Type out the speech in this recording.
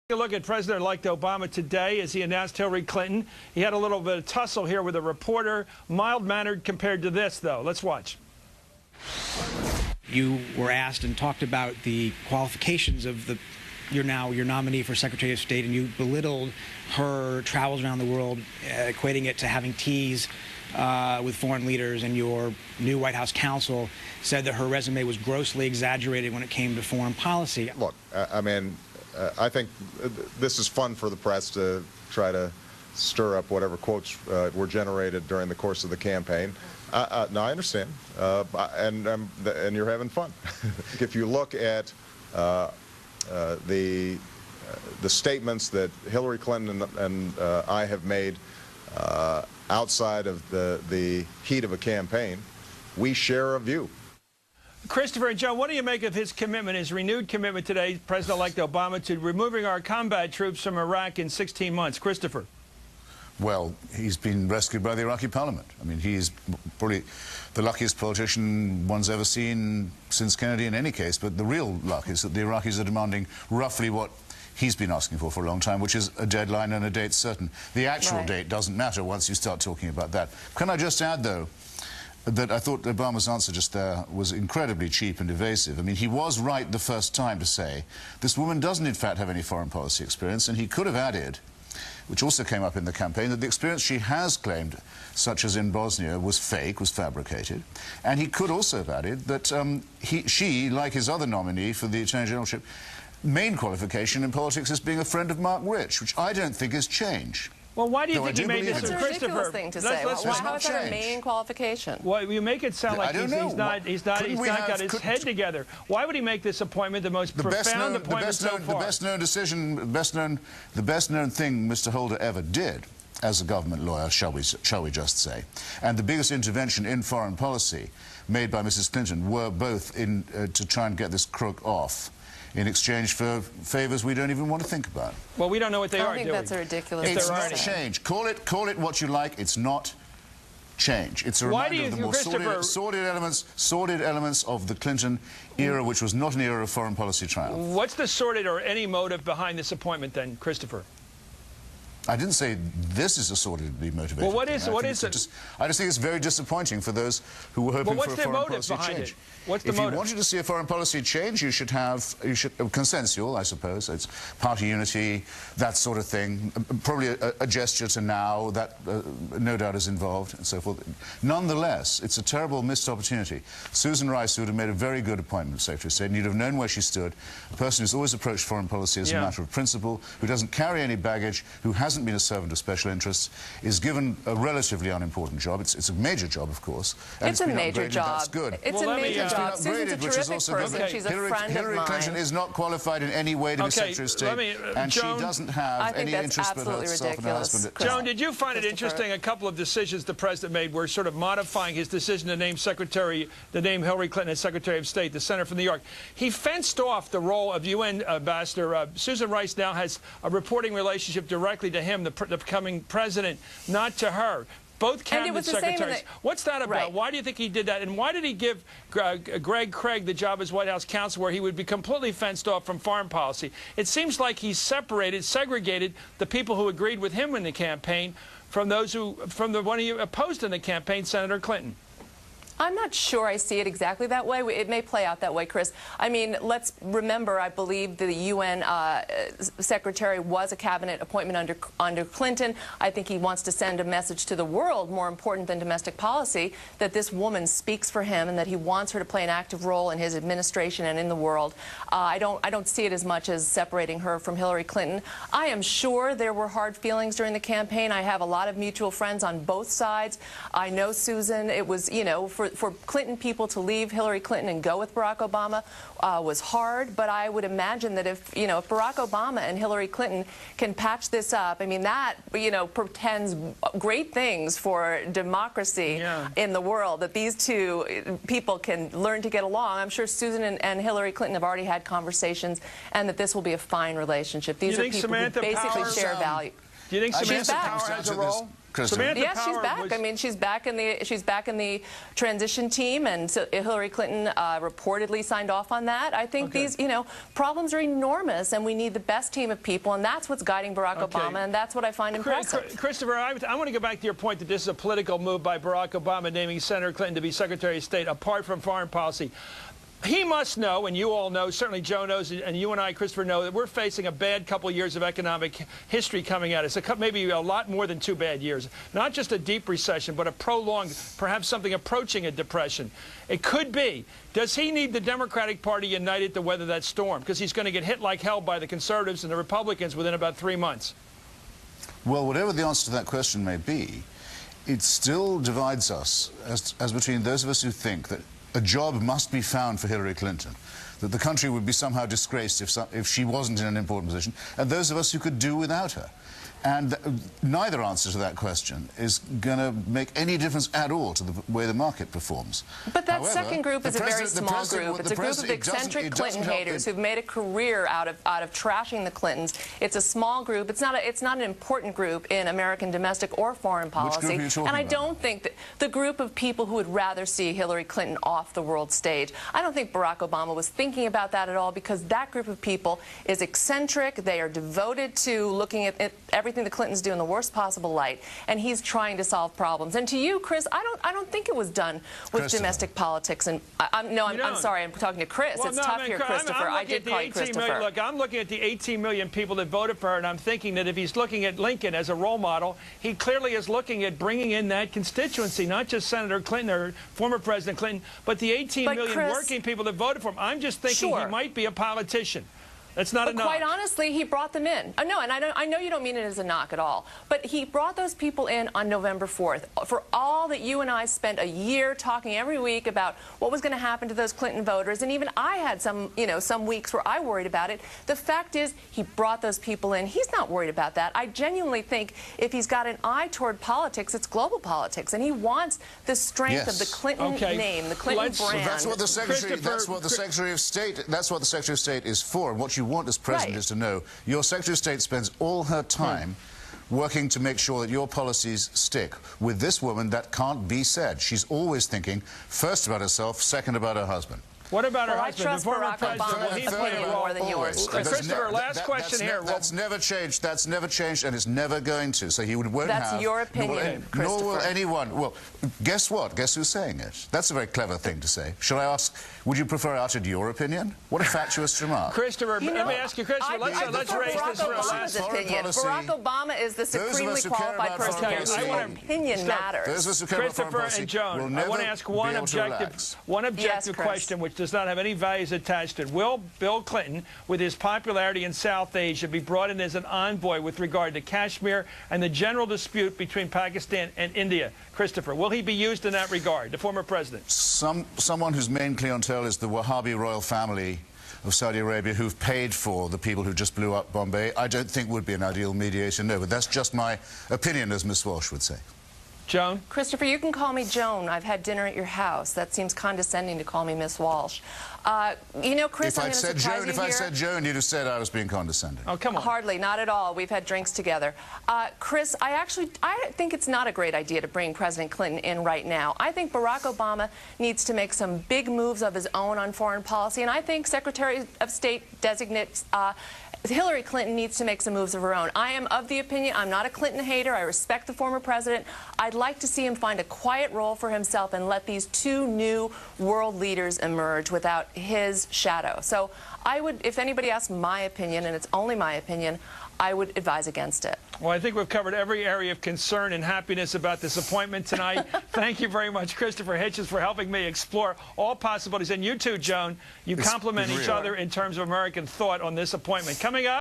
Take a look at President-elect Obama today as he announced Hillary Clinton. He had a little bit of tussle here with a reporter, mild-mannered compared to this, though. Let's watch. You were asked and talked about the qualifications of your nominee for Secretary of State, and you belittled her travels around the world, equating it to having teas with foreign leaders, and your new White House counsel said that her resume was grossly exaggerated when it came to foreign policy. Look, I think this is fun for the press to try to stir up whatever quotes were generated during the course of the campaign. No, I understand, and you're having fun. If you look at the statements that Hillary Clinton and I have made outside of the heat of a campaign, we share a view. Christopher and Joe, what do you make of his commitment, his renewed commitment today, President-elect Obama, to removing our combat troops from Iraq in 16 months? Christopher. Well, he's been rescued by the Iraqi parliament. I mean, he's probably the luckiest politician one's ever seen since Kennedy in any case, but the real luck is that the Iraqis are demanding roughly what he's been asking for a long time, which is a deadline and a date certain. The actual date doesn't matter once you start talking about that. Can I just add, though, that I thought Obama's answer just there was incredibly cheap and evasive. I mean, he was right the first time to say this woman doesn't in fact have any foreign policy experience, and he could have added, which also came up in the campaign, that the experience she has claimed, such as in Bosnia, was fake, was fabricated. And he could also have added that she, like his other nominee for the Attorney Generalship, main qualification in politics is being a friend of Mark Rich, which I don't think is change. Well, why do you think he made this? That's a ridiculous thing to say. How is that a main qualification? Well, you make it sound like he's not got his head together. Why would he make this appointment the most profound appointment so far? The best known decision, the best known thing Mr. Holder ever did as a government lawyer, shall we just say, and the biggest intervention in foreign policy made by Mrs. Clinton were both to try and get this crook off, in exchange for favors we don't even want to think about. Well, we don't know what they are doing. I think that's a ridiculous thing. It's not change. Call it what you like. It's not change. It's a reminder of the more sordid elements of the Clinton era, which was not an era of foreign policy triumph. What's the sordid or any motive behind this appointment, then, Christopher? I didn't say this is a sordidly motivated. Well, what is it? I just think it's very disappointing for those who were hoping for a foreign policy change. What's the motive? If you wanted to see a foreign policy change, you should consensual, I suppose. It's party unity, that sort of thing. Probably a gesture to now that no doubt is involved and so forth. Nonetheless, it's a terrible missed opportunity. Susan Rice would have made a very good appointment Secretary of State, and you'd have known where she stood. A person who's always approached foreign policy as a matter of principle, who doesn't carry any baggage, who hasn't been a servant of special interests, is given a relatively unimportant job. It's a major job, of course. And it's a major job. That's good. It's a major job. Susan's a terrific person. Good. She's a friend of mine. Hillary Clinton is not qualified in any way to be Secretary of State, and Joan, she doesn't have any interest but herself and her husband. Joan, did you find it interesting a couple of decisions the president made were sort of modifying his decision to name Hillary Clinton as Secretary of State, the senator from New York? He fenced off the role of UN ambassador. Susan Rice now has a reporting relationship directly to him, the becoming president, not to her. Both cabinet secretaries. What's that about? Right. Why do you think he did that? And why did he give Greg Craig the job as White House counsel, where he would be completely fenced off from foreign policy? It seems like he segregated the people who agreed with him in the campaign from the one he opposed in the campaign, Senator Clinton. I'm not sure I see it exactly that way. It may play out that way, Chris. I mean, let's remember, I believe the UN secretary was a cabinet appointment under Clinton. I think he wants to send a message to the world, more important than domestic policy, that this woman speaks for him and that he wants her to play an active role in his administration and in the world. I don't see it as much as separating her from Hillary Clinton. I am sure there were hard feelings during the campaign. I have a lot of mutual friends on both sides. I know Susan. It was, you know, for Clinton people to leave Hillary Clinton and go with Barack Obama was hard, but I would imagine that if Barack Obama and Hillary Clinton can patch this up, I mean, that, portends great things for democracy in the world, that these two people can learn to get along. I'm sure Susan and Hillary Clinton have already had conversations, and that this will be a fine relationship. These are people who basically share value. Do you think Samantha back. Power has a role? Samantha Yes, she's Power back. was- I mean, she's back in the transition team, and so Hillary Clinton reportedly signed off on that. I think these, problems are enormous, and we need the best team of people, and that's what's guiding Barack Obama, and that's what I find impressive. Christopher, I want to go back to your point that this is a political move by Barack Obama naming Senator Clinton to be Secretary of State apart from foreign policy. He must know, and you all know, certainly Joe knows, and you and I, Christopher, know that we're facing a bad couple of years of economic history coming at us. Maybe a lot more than 2 bad years. Not just a deep recession, but a prolonged, perhaps something approaching a depression. It could be. Does he need the Democratic Party united to weather that storm? Because he's going to get hit like hell by the conservatives and the Republicans within about 3 months. Well, whatever the answer to that question may be, it still divides us as between those of us who think that a job must be found for Hillary Clinton, that the country would be somehow disgraced if she wasn't in an important position, and those of us who could do without her. And neither answer to that question is going to make any difference at all to the way the market performs. But that However, second group is a very small group. It's a group of eccentric Clinton haters who've made a career out of trashing the Clintons. It's a small group. It's not an important group in American domestic or foreign policy. Which group are you talking and I about? don't think that the group of people who would rather see Hillary Clinton off the world stage. I don't think Barack Obama was thinking about that at all, because that group of people is eccentric. They are devoted to looking at everything the Clintons do in the worst possible light, and he's trying to solve problems. And to you, Chris, I don't think it was done with domestic politics. And I'm sorry, I'm talking to Chris. Well, it's tough here, Christopher. I did call you Christopher. Look, I'm looking at the 18 million people that voted for her, and I'm thinking that if he's looking at Lincoln as a role model, he clearly is looking at bringing in that constituency, not just Senator Clinton or former President Clinton, but the 18 million Chris, working people that voted for him. I'm just thinking he might be a politician. That's not enough. Quite honestly, he brought them in. No, and I know you don't mean it as a knock at all, but he brought those people in on November 4th. For all that you and I spent a year talking every week about what was going to happen to those Clinton voters, and even I had some weeks where I worried about it, the fact is he brought those people in. He's not worried about that. I genuinely think if he's got an eye toward politics, it's global politics, and he wants the strength of the Clinton name, the Clinton brand. That's what the Secretary. That's what the Secretary of State. That's what the Secretary of State is for. And what you want as President is to know your Secretary of State spends all her time working to make sure that your policies stick. With this woman, that can't be said. She's always thinking first about herself, second about her husband. What about her I husband? trust the former Barack president? Obama's Will he play opinion a role? more than yours. Christopher, last question here. That's never changed. That's never changed, and it's never going to. So he won't have. That's your opinion, nor will Christopher. anyone. Well, guess what? Guess who's saying it? That's a very clever thing to say. Shall I ask? Would you prefer I uttered your opinion? What a fatuous remark. Christopher, let me ask you, Christopher. Let's raise this for a last. Barack Obama is the supremely qualified person here. Your opinion matters. Those of us who care about foreign Christopher policy and Joan, will I never want to ask one objective Chris. question which does not have any values attached to it. Will Bill Clinton, with his popularity in South Asia, be brought in as an envoy with regard to Kashmir and the general dispute between Pakistan and India? Christopher, will he be used in that regard, the former president? Someone whose main clientele is the Wahhabi royal family of Saudi Arabia, who've paid for the people who just blew up Bombay, I don't think would be an ideal mediator, no. But that's just my opinion, as Miss Walsh would say. Joan? Christopher, you can call me Joan. I've had dinner at your house. That seems condescending to call me Miss Walsh. Chris, if I'd said Joan, you'd have said I was being condescending. Oh, come on. Hardly, not at all. We've had drinks together. Chris, I think it's not a great idea to bring President Clinton in right now. I think Barack Obama needs to make some big moves of his own on foreign policy, and I think Secretary of State designate Hillary Clinton needs to make some moves of her own. I am of the opinion, I'm not a Clinton hater. I respect the former president. I'd like to see him find a quiet role for himself and let these two new world leaders emerge without his shadow. So I would, if anybody asks my opinion, and it's only my opinion, I would advise against it. Well, I think we've covered every area of concern and happiness about this appointment tonight. Thank you very much, Christopher Hitchens, for helping me explore all possibilities. And you too, Joan. You complement each other in terms of American thought on this appointment. Coming up.